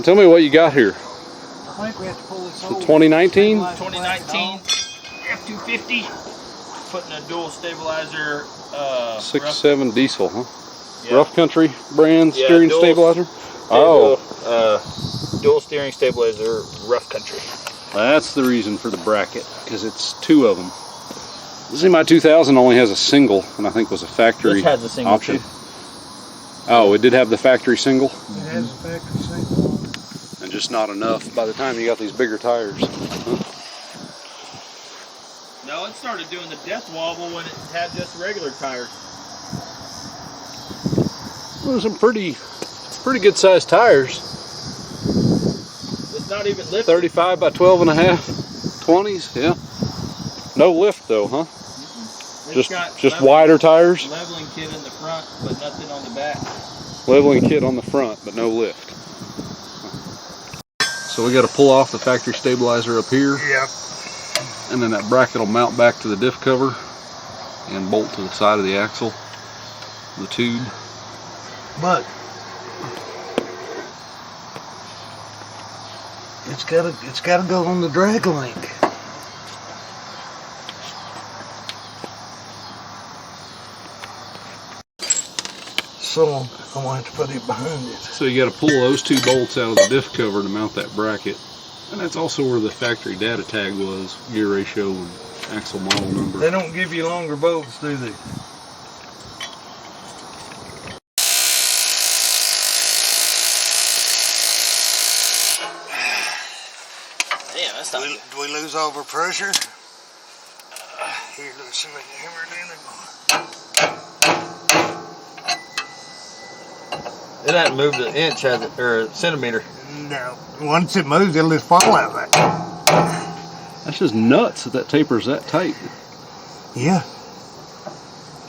tell me what you got here. I think we have to pull this over. 2019? 2019 F250. Putting a dual stabilizer. 6.7 diesel, huh? Yeah. Rough Country brand steering stabilizer? Dual steering stabilizer, Rough Country. That's the reason for the bracket, because it's two of them. See, my 2000 only has a single, and I think was a factory This has a single option. too. Oh, it did have the factory single? It has a factory single on it. And just not enough by the time you got these bigger tires. No, it started doing the death wobble when it had just regular tires. Well, some pretty good sized tires. It's not even lifted. 35 by 12 and a half, 20s, yeah. No lift though, huh? It's Just wider tires? Leveling kit in the front, but nothing on the back. Leveling kit on the front, but no lift. So we got to pull off the factory stabilizer up here. Yep. And then that bracket will mount back to the diff cover and bolt to the side of the axle, the tube. But it's gotta go on the drag link. So I'm gonna have to put it behind it. So you got to pull those two bolts out of the diff cover to mount that bracket. And that's also where the factory data tag was, gear ratio and axle model number. They don't give you longer bolts, do they? Damn, that's not good. Do we lose over pressure? Here, let's see if I can hammer it in or It hasn't moved an inch, has it? Or a centimeter. not. No. Once it moves, it'll just fall out of that. That's just nuts that taper's that tight. Yeah.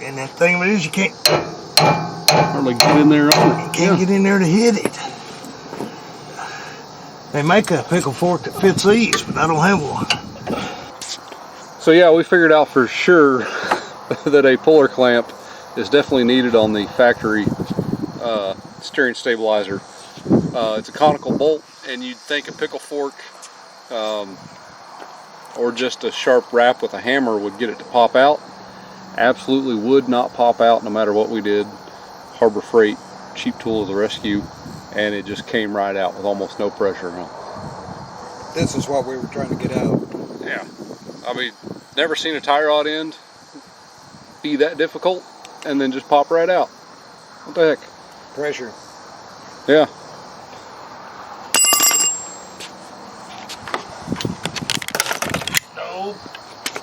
And that thing of it is, you can't Hardly get in there on it. get in there to hit it. They make a pickle fork that fits these, but I don't have one. So yeah, we figured out for sure that a puller clamp is definitely needed on the factory steering stabilizer. It's a conical bolt, and you'd think a pickle fork or just a sharp rap with a hammer would get it to pop out. Absolutely would not pop out no matter what we did. Harbor Freight, cheap tool of the rescue, and it just came right out with almost no pressure. This is what we were trying to get out. Yeah, I mean, never seen a tie rod end be that difficult and then just pop right out. What the heck? Pressure. Yeah. No,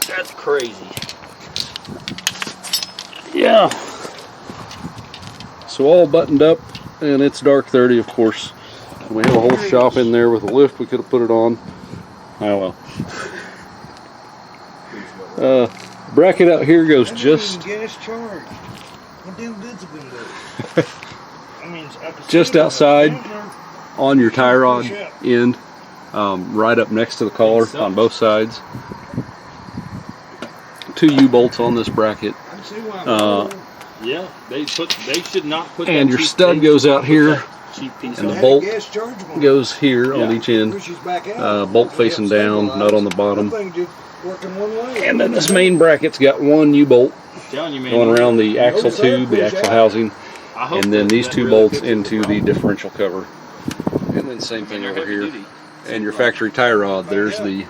that's crazy. Yeah. So all buttoned up, and it's dark 30, of course. And we have a whole shop in there with a lift. We could have put it on. Oh well. Bracket out here goes just Gas charge. What damn good's it gonna do? I mean, just outside on your tie rod end, right up next to the collar on both sides. 2 U-bolts on this bracket. Yeah, they should not put. And your stud goes out here, and the bolt goes here on each end. Bolt facing down, nut on the bottom. And then this main bracket's got 1 U-bolt going around the axle tube, the axle housing, and then these 2 bolts into the differential cover. And then same thing over here. And your factory tie rod, there's the,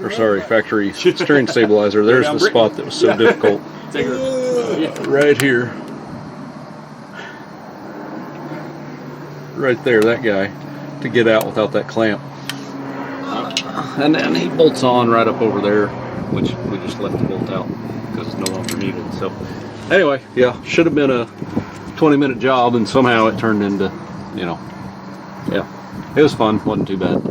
or sorry, factory steering stabilizer, there's the spot that was so difficult. Right here. Right there, that guy, to get out without that clamp. And then he bolts on right up over there, which we just left the bolt out because it's no longer needed. So anyway, yeah, should have been a 20-minute job, and somehow it turned into, you know, yeah, it was fun, wasn't too bad.